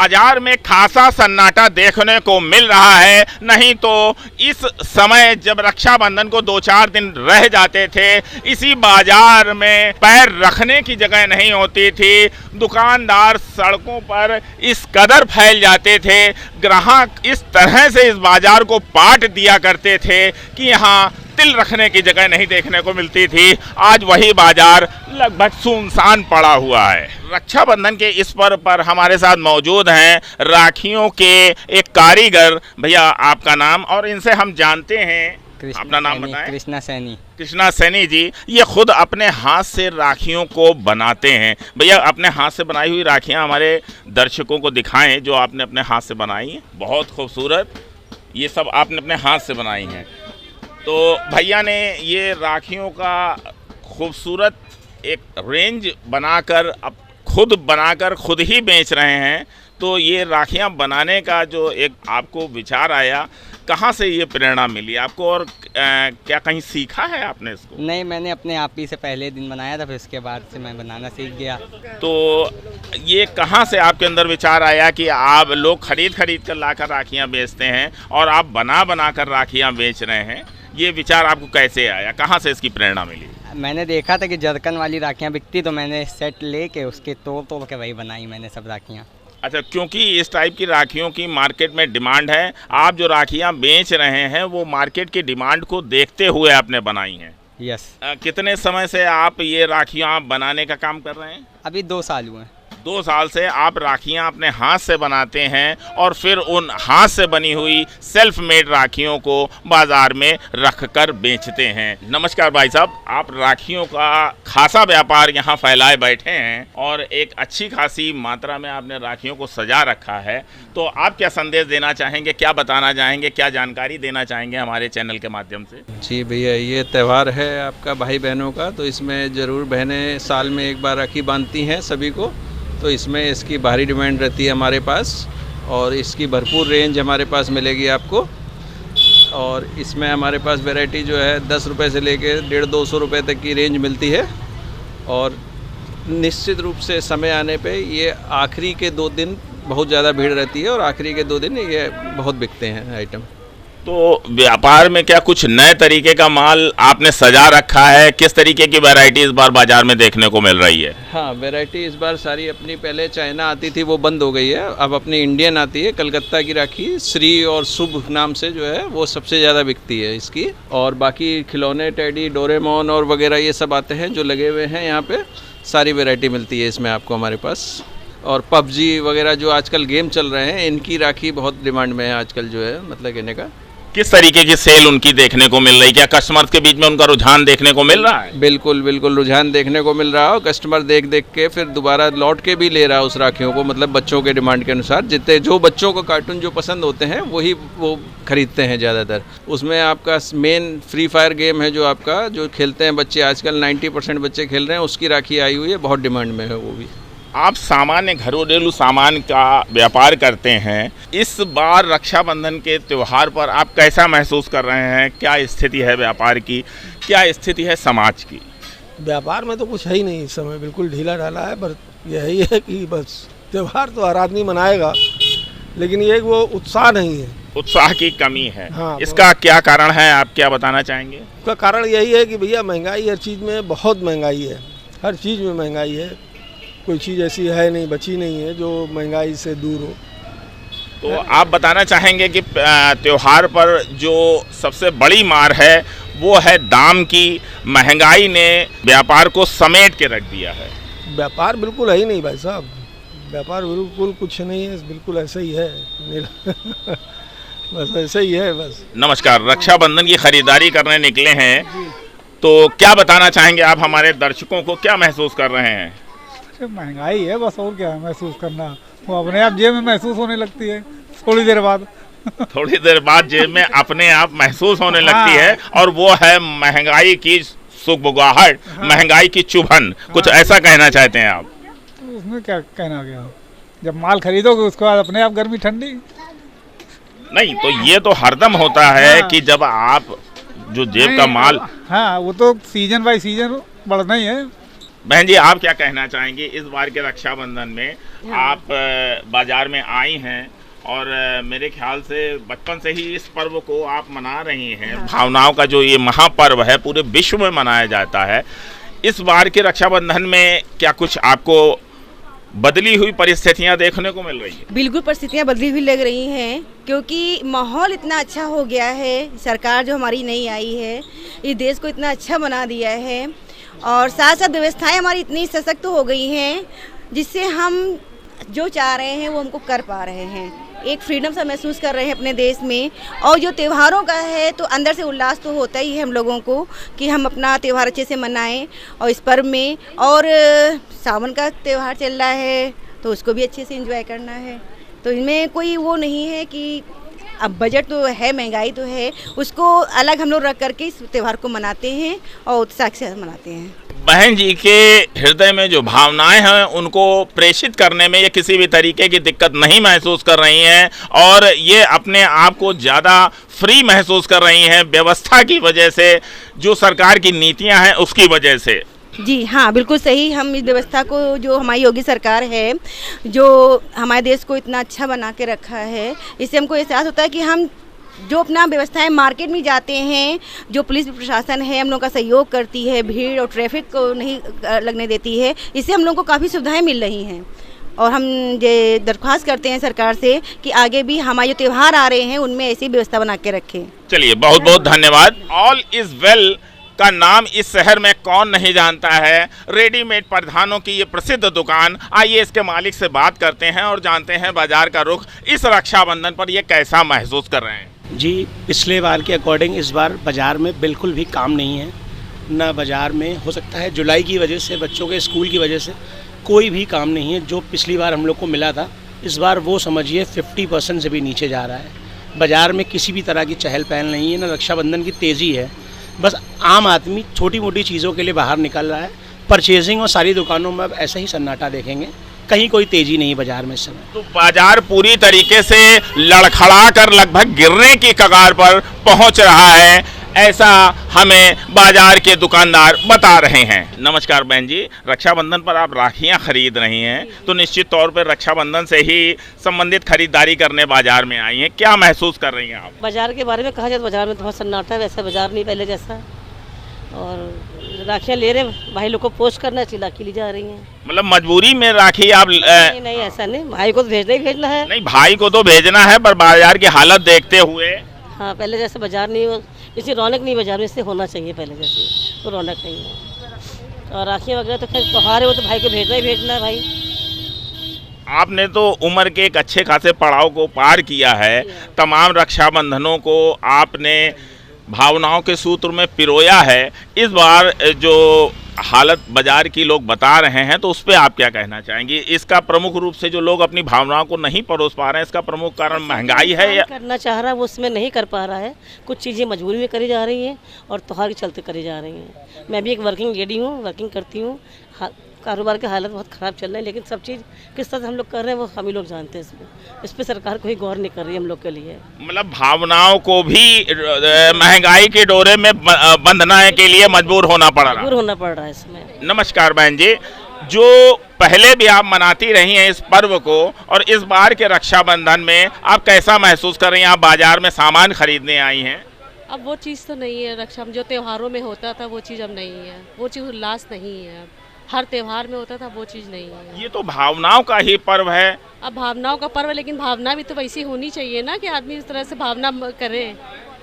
बाजार में खासा सन्नाटा देखने को मिल रहा है। नहीं तो इस समय जब रक्षाबंधन को 2-4 दिन रह जाते थे, इसी बाजार में पैर रखने की जगह नहीं होती थी। दुकानदार सड़कों पर इस कदर फैल जाते थे, ग्राहक इस तरह से इस बाजार को पाट दिया करते थे कि यहाँ तिल रखने की जगह नहीं देखने को मिलती थी। आज वही बाजार लगभग सुनसान पड़ा हुआ है। रक्षाबंधन के इस पर्व पर हमारे साथ मौजूद हैं राखियों के एक कारीगर। भैया आपका नाम, और इनसे हम जानते हैं, अपना नाम बताएं। कृष्णा सैनी। कृष्णा सैनी जी, ये खुद अपने हाथ से राखियों को बनाते हैं। भैया अपने हाथ से बनाई हुई राखियाँ हमारे दर्शकों को दिखाएं जो आपने अपने हाथ से बनाई हैं। बहुत खूबसूरत, ये सब आपने अपने हाथ से बनाई हैं। तो भैया ने ये राखियों का खूबसूरत एक रेंज बनाकर अब खुद बनाकर खुद ही बेच रहे हैं। तो ये राखियां बनाने का जो एक आपको विचार आया, कहाँ से ये प्रेरणा मिली आपको, और क्या कहीं सीखा है आपने इसको? नहीं, मैंने अपने आप ही से पहले दिन बनाया था, फिर उसके बाद से मैं बनाना सीख गया। तो ये कहाँ से आपके अंदर विचार आया कि आप लोग खरीद कर लाकर राखियाँ बेचते हैं और आप बना कर राखियाँ बेच रहे हैं? ये विचार आपको कैसे आया, कहाँ से इसकी प्रेरणा मिली? मैंने देखा था कि जरकन वाली राखियाँ बिकती, तो मैंने सेट लेके उसके तोड़ के वही बनाई मैंने सब राखियाँ। अच्छा, क्योंकि इस टाइप की राखियों की मार्केट में डिमांड है, आप जो राखियां बेच रहे हैं वो मार्केट की डिमांड को देखते हुए आपने बनाई हैं। यस। कितने समय से आप ये राखियां बनाने का काम कर रहे हैं? अभी 2 साल हुए हैं। 2 साल से आप राखियां अपने हाथ से बनाते हैं और फिर उन हाथ से बनी हुई सेल्फ मेड राखियों को बाजार में रखकर बेचते हैं। नमस्कार भाई साहब, आप राखियों का खासा व्यापार यहाँ फैलाए बैठे हैं और एक अच्छी खासी मात्रा में आपने राखियों को सजा रखा है। तो आप क्या संदेश देना चाहेंगे, क्या बताना चाहेंगे, क्या जानकारी देना चाहेंगे हमारे चैनल के माध्यम से? जी भैया, ये त्यौहार है आपका भाई बहनों का, तो इसमें ज़रूर बहनें साल में एक बार राखी बांधती हैं सभी को। तो इसमें इसकी भारी डिमांड रहती है हमारे पास, और इसकी भरपूर रेंज हमारे पास मिलेगी आपको। और इसमें हमारे पास वैरायटी जो है 10 रुपये से लेके 150-200 रुपये तक की रेंज मिलती है। और निश्चित रूप से समय आने पे ये आखिरी के 2 दिन बहुत ज़्यादा भीड़ रहती है, और आखिरी के 2 दिन ये बहुत बिकते हैं आइटम। तो व्यापार में क्या कुछ नए तरीके का माल आपने सजा रखा है? किस तरीके की वैरायटी इस बार बाजार में देखने को मिल रही है? हाँ, वैरायटी इस बार सारी अपनी, पहले चाइना आती थी वो बंद हो गई है, अब अपनी इंडियन आती है। कलकत्ता की राखी श्री और शुभ नाम से जो है वो सबसे ज़्यादा बिकती है इसकी। और बाकी खिलौने, टेडी, डोरेमोन और वगैरह ये सब आते हैं जो लगे हुए हैं यहाँ पे। सारी वैरायटी मिलती है इसमें आपको हमारे पास। और पबजी वगैरह जो आजकल गेम चल रहे हैं, इनकी राखी बहुत डिमांड में है आजकल जो है, मतलब कहने का। किस तरीके की सेल उनकी देखने को मिल रही है? क्या कस्टमर्स के बीच में उनका रुझान देखने को मिल रहा है? बिल्कुल बिल्कुल रुझान देखने को मिल रहा है। कस्टमर देख के फिर दोबारा लौट के भी ले रहा है उस राखियों को, मतलब बच्चों के डिमांड के अनुसार। जितने जो बच्चों को कार्टून जो पसंद होते हैं वही वो खरीदते हैं ज़्यादातर। उसमें आपका मेन फ्री फायर गेम है जो आपका जो खेलते हैं बच्चे आजकल, 90% बच्चे खेल रहे हैं, उसकी राखी आई हुई है, बहुत डिमांड में है वो भी। आप सामान्य घरेलू सामान का व्यापार करते हैं, इस बार रक्षाबंधन के त्यौहार पर आप कैसा महसूस कर रहे हैं? क्या स्थिति है व्यापार की, क्या स्थिति है समाज की? व्यापार में तो कुछ है ही नहीं इस समय, बिल्कुल ढीला ढाला है। पर यही है कि बस त्यौहार तो हर आदमी मनाएगा, लेकिन ये वो उत्साह नहीं है, उत्साह की कमी है। हाँ, इसका क्या कारण है, आप क्या बताना चाहेंगे? इसका कारण यही है कि भैया महंगाई हर चीज़ में, बहुत महंगाई है, हर चीज़ में महंगाई है। कोई चीज़ ऐसी है नहीं, बची नहीं है जो महंगाई से दूर हो। तो आप बताना चाहेंगे कि त्योहार पर जो सबसे बड़ी मार है वो है दाम की। महंगाई ने व्यापार को समेट के रख दिया है। व्यापार बिल्कुल है ही नहीं भाई साहब, व्यापार बिल्कुल कुछ नहीं है, बिल्कुल ऐसे ही है बस ऐसे ही है बस। नमस्कार, रक्षाबंधन की खरीदारी करने निकले हैं, तो क्या बताना चाहेंगे आप हमारे दर्शकों को, क्या महसूस कर रहे हैं? महंगाई है बस, और क्या है महसूस करना, वो अपने आप जेब में महसूस होने लगती है थोड़ी देर बाद थोड़ी देर बाद जेब में अपने आप महसूस होने लगती है, और वो है महंगाई की सुगबुगाहट, महंगाई की चुभन। कुछ ऐसा कहना चाहते हैं आप? तो उसमें क्या कहना गया, जब माल खरीदोगे उसके बाद अपने आप गर्मी ठंडी। नहीं, तो ये तो हरदम होता है कि जब आप जो जेब का माल, हाँ वो तो सीजन बाय सीजन बढ़ना ही है। बहन जी, आप क्या कहना चाहेंगे इस बार के रक्षाबंधन में? आप बाजार में आई हैं और मेरे ख्याल से बचपन से ही इस पर्व को आप मना रही हैं। भावनाओं का जो ये महापर्व है पूरे विश्व में मनाया जाता है। इस बार के रक्षाबंधन में क्या कुछ आपको बदली हुई परिस्थितियां देखने को मिल रही है? बिल्कुल परिस्थितियां बदली हुई लग रही हैं, क्योंकि माहौल इतना अच्छा हो गया है। सरकार जो हमारी नई आई है इस देश को इतना अच्छा बना दिया है, और साथ साथ व्यवस्थाएं हमारी इतनी सशक्त हो गई हैं जिससे हम जो चाह रहे हैं वो हमको कर पा रहे हैं। एक फ्रीडम सा महसूस कर रहे हैं अपने देश में। और जो त्योहारों का है तो अंदर से उल्लास तो होता ही है हम लोगों को कि हम अपना त्यौहार अच्छे से मनाएं। और इस पर्व में और सावन का त्यौहार चल रहा है तो उसको भी अच्छे से एंजॉय करना है। तो इनमें कोई वो नहीं है कि अब बजट तो है, महंगाई तो है, उसको अलग हम लोग रख करके इस त्यौहार को मनाते हैं और उत्साह से मनाते हैं। बहन जी के हृदय में जो भावनाएं हैं उनको प्रेषित करने में ये किसी भी तरीके की दिक्कत नहीं महसूस कर रही हैं और ये अपने आप को ज़्यादा फ्री महसूस कर रही हैं व्यवस्था की वजह से, जो सरकार की नीतियां हैं उसकी वजह से। जी हाँ, बिल्कुल सही। हम इस व्यवस्था को, जो हमारी योगी सरकार है, जो हमारे देश को इतना अच्छा बना के रखा है, इससे हमको एहसास होता है कि हम जो अपना व्यवस्थाएं मार्केट में जाते हैं, जो पुलिस प्रशासन है हम लोग का सहयोग करती है, भीड़ और ट्रैफिक को नहीं लगने देती है, इससे हम लोग को काफ़ी सुविधाएं मिल रही हैं। और हम ये दरख्वास्त करते हैं सरकार से कि आगे भी हमारे जो त्यौहार आ रहे हैं उनमें ऐसी व्यवस्था बना के रखें। चलिए, बहुत बहुत धन्यवाद। ऑल इज वेल का नाम इस शहर में कौन नहीं जानता है। रेडीमेड परिधानों की ये प्रसिद्ध दुकान। आइए इसके मालिक से बात करते हैं और जानते हैं बाजार का रुख इस रक्षाबंधन पर ये कैसा महसूस कर रहे हैं। जी, पिछले बार के अकॉर्डिंग इस बार बाज़ार में बिल्कुल भी काम नहीं है। ना बाज़ार में, हो सकता है जुलाई की वजह से, बच्चों के स्कूल की वजह से कोई भी काम नहीं है। जो पिछली बार हम लोग को मिला था इस बार वो समझिए 50% से भी नीचे जा रहा है। बाज़ार में किसी भी तरह की चहल पहल नहीं है, ना रक्षाबंधन की तेज़ी है। बस आम आदमी छोटी मोटी चीज़ों के लिए बाहर निकल रहा है। परचेजिंग और सारी दुकानों में अब ऐसा ही सन्नाटा देखेंगे, कहीं कोई तेजी नहीं बाजार में इस समय। तो बाजार पूरी तरीके से लड़खड़ा कर लगभग गिरने की कगार पर पहुंच रहा है, ऐसा हमें बाजार के दुकानदार बता रहे हैं। नमस्कार बहन जी, रक्षाबंधन पर आप राखियां खरीद रही हैं, तो निश्चित तौर पर रक्षाबंधन से ही संबंधित खरीदारी करने बाजार में आई हैं, क्या महसूस कर रही हैं आप? बाजार के बारे में कहा जाए तो बाजार में तो बहुत सन्नाटा है, वैसा बाजार नहीं पहले जैसा। और राखियाँ ले रहे भाई लोग को पोस्ट करना चाहिए, राखी ली जा रही हैं। मतलब मजबूरी में राखी आप नहीं ऐसा नहीं, भाई को तो भेजना ही भेजना है। नहीं, भाई को तो भेजना है, पर बाजार की हालत देखते हुए हाँ, पहले जैसे बाजार नहीं हो, इसी रौनक नहीं बाजार में, इससे होना चाहिए पहले जैसे, तो रौनक नहीं है। और राखियाँ वगैरह तो खैर त्योहार है, वो तो भाई को भेजना ही भेजना है। भाई आपने तो उम्र के एक अच्छे खासे पड़ाव को पार किया है, तमाम रक्षाबंधनों को आपने भावनाओं के सूत्र में पिरोया है। इस बार जो हालत बाजार की लोग बता रहे हैं तो उस पर आप क्या कहना चाहेंगे? इसका प्रमुख रूप से जो लोग अपनी भावनाओं को नहीं परोस पा रहे हैं, इसका प्रमुख कारण महंगाई है या करना चाह रहा है वो उसमें नहीं कर पा रहा है। कुछ चीज़ें मजबूरी में करी जा रही हैं और त्योहार के चलते करी जा रही हैं। मैं भी एक वर्किंग लेडी हूँ, वर्किंग करती हूँ। कारोबार की हालत बहुत ख़राब चल रही है, लेकिन सब चीज़ किस तरह से हम लोग कर रहे हैं वो हम ही लोग जानते हैं। इस पर सरकार कोई गौर नहीं कर रही है हम लोग के लिए। मतलब भावनाओं को भी महंगाई के डोरे में बंधने के लिए मजबूर होना पड़ रहा है इसमें। नमस्कार बहन जी, जो पहले भी आप मनाती रही हैं इस पर्व को, और इस बार के रक्षाबंधन में आप कैसा महसूस कर रही हैं? आप बाजार में सामान खरीदने आई हैं। अब वो चीज़ तो नहीं है, रक्षा जो त्योहारों में होता था वो चीज़ अब नहीं है, वो चीज़ उल्लास नहीं है। हर त्योहार में होता था वो चीज़ नहीं है। ये तो भावनाओं का ही पर्व है। अब भावनाओं का पर्व है, लेकिन भावना भी तो वैसी होनी चाहिए ना कि आदमी इस तरह से भावना करे।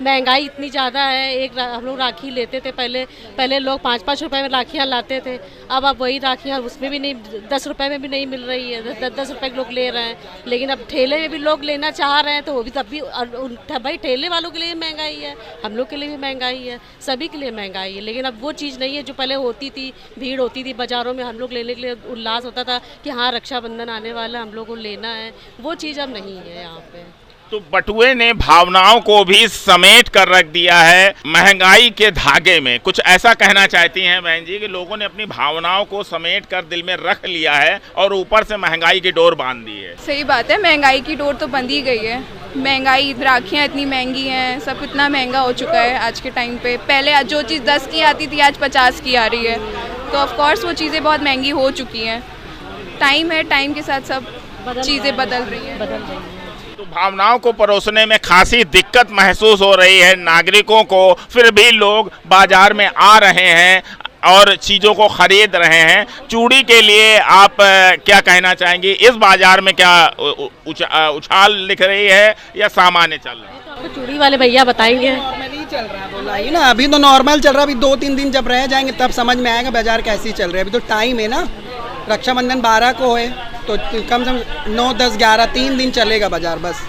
महंगाई इतनी ज़्यादा है। एक हम लोग राखी लेते थे पहले लोग 5-5 रुपए में राखियाँ लाते थे। अब वही राखियाँ उसमें भी नहीं, 10 रुपए में भी नहीं मिल रही है। 10 रुपए के लोग ले रहे हैं, लेकिन अब ठेले में भी लोग लेना चाह रहे हैं तो वो भी तब भी भाई ठेले वालों के लिए महंगाई है, हम लोग के लिए भी महंगाई है, सभी के लिए महंगाई है। लेकिन अब वो चीज़ नहीं है जो पहले होती थी, भीड़ होती थी बाज़ारों में, हम लोग लेने के लिए उल्लास होता था कि हाँ रक्षाबंधन आने वाला, हम लोग को लेना है। वो चीज़ अब नहीं है यहाँ पे। तो बटुए ने भावनाओं को भी समेट कर रख दिया है महंगाई के धागे में। कुछ ऐसा कहना चाहती हैं बहन जी कि लोगों ने अपनी भावनाओं को समेट कर दिल में रख लिया है और ऊपर से महंगाई की डोर बांध दी है। सही बात है, महंगाई की डोर तो बंध ही गई है। महंगाई, राखियाँ इतनी महंगी हैं, सब इतना महंगा हो चुका है आज के टाइम पे। पहले जो चीज़ 10 की आती थी आज 50 की आ रही है। तो ऑफ कोर्स वो चीज़ें बहुत महंगी हो चुकी हैं। टाइम है, टाइम के साथ सब चीज़ें बदल रही हैं। तो भावनाओं को परोसने में खासी दिक्कत महसूस हो रही है नागरिकों को, फिर भी लोग बाजार में आ रहे हैं और चीज़ों को खरीद रहे हैं। चूड़ी के लिए आप क्या कहना चाहेंगी? इस बाजार में क्या उछाल दिख रही है या सामान्य चल रहा है? तो चूड़ी वाले भैया बताएंगे। नॉर्मली चल रहा है, बोला ही ना, अभी तो नॉर्मल चल रहा है। अभी 2-3 दिन जब रह जाएंगे तब समझ में आएगा बाजार कैसी चल रही है। अभी तो टाइम है ना, रक्षाबंधन 12 को है, तो कम से कम 9, 10, 11 3 दिन चलेगा बाजार बस।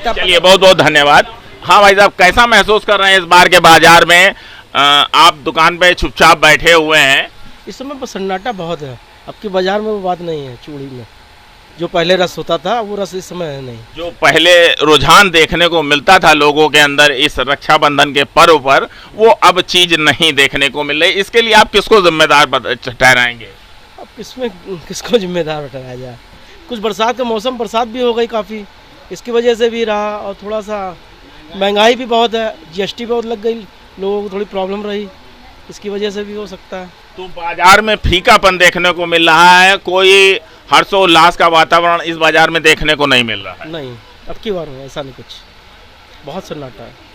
चलिए, बहुत बहुत धन्यवाद। हाँ भाई साहब, कैसा महसूस कर रहे हैं इस बार के बाजार में? आप दुकान पे चुपचाप बैठे हुए हैं। इस समय सन्नाटा बहुत है। अब की बाजार में वो बात नहीं है। चूड़ी में जो पहले रस होता था वो रस इस समय है नहीं। जो पहले रुझान देखने को मिलता था लोगों के अंदर इस रक्षाबंधन के पर्व पर, वो अब चीज नहीं देखने को मिल रही। इसके लिए आप किसको जिम्मेदार ठहराएंगे? अब इसमें किसको जिम्मेदार ठहराया जाए? कुछ बरसात का मौसम, बरसात भी हो गई काफ़ी, इसकी वजह से भी रहा। और थोड़ा सा महंगाई भी बहुत है, GST बहुत लग गई, लोगों को थोड़ी प्रॉब्लम रही, इसकी वजह से भी हो सकता है। तो बाजार में फीकापन देखने को मिल रहा है, कोई हर्षोल्लास का वातावरण इस बाजार में देखने को नहीं मिल रहा है। नहीं, अब की बार में ऐसा नहीं, कुछ बहुत सन्नाटा है।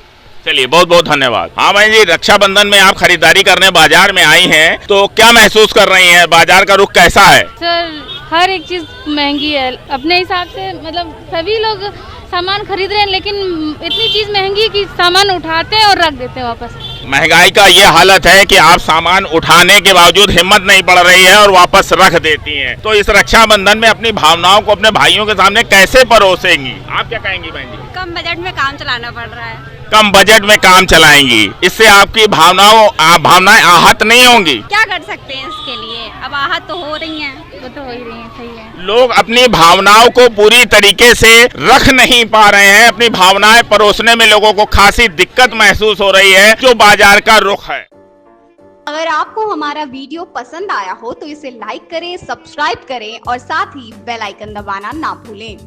चलिए, बहुत बहुत धन्यवाद। हाँ भाई जी, रक्षाबंधन में आप खरीदारी करने बाजार में आई हैं, तो क्या महसूस कर रही हैं? बाजार का रुख कैसा है? सर, हर एक चीज़ महंगी है अपने हिसाब से। मतलब सभी लोग सामान खरीद रहे हैं, लेकिन इतनी चीज़ महंगी कि सामान उठाते हैं और रख देते हैं वापस। महंगाई का ये हालत है कि आप सामान उठाने के बावजूद हिम्मत नहीं पड़ रही है और वापस रख देती हैं। तो इस रक्षाबंधन में अपनी भावनाओं को अपने भाइयों के सामने कैसे परोसेंगी? आप क्या कहेंगी बहन जी? कम बजट में काम चलाना पड़ रहा है। कम बजट में काम चलाएंगी, इससे आपकी भावनाएं आहत नहीं होंगी? क्या कर सकते हैं इसके लिए? अब आहत तो हो रही हैं, वो तो हो ही रही हैं, सही है। लोग अपनी भावनाओं को पूरी तरीके से रख नहीं पा रहे हैं। अपनी भावनाएं परोसने में लोगों को खासी दिक्कत महसूस हो रही है, जो बाजार का रुख है। अगर आपको हमारा वीडियो पसंद आया हो तो इसे लाइक करें, सब्सक्राइब करें और साथ ही बेल आइकन दबाना ना भूलें।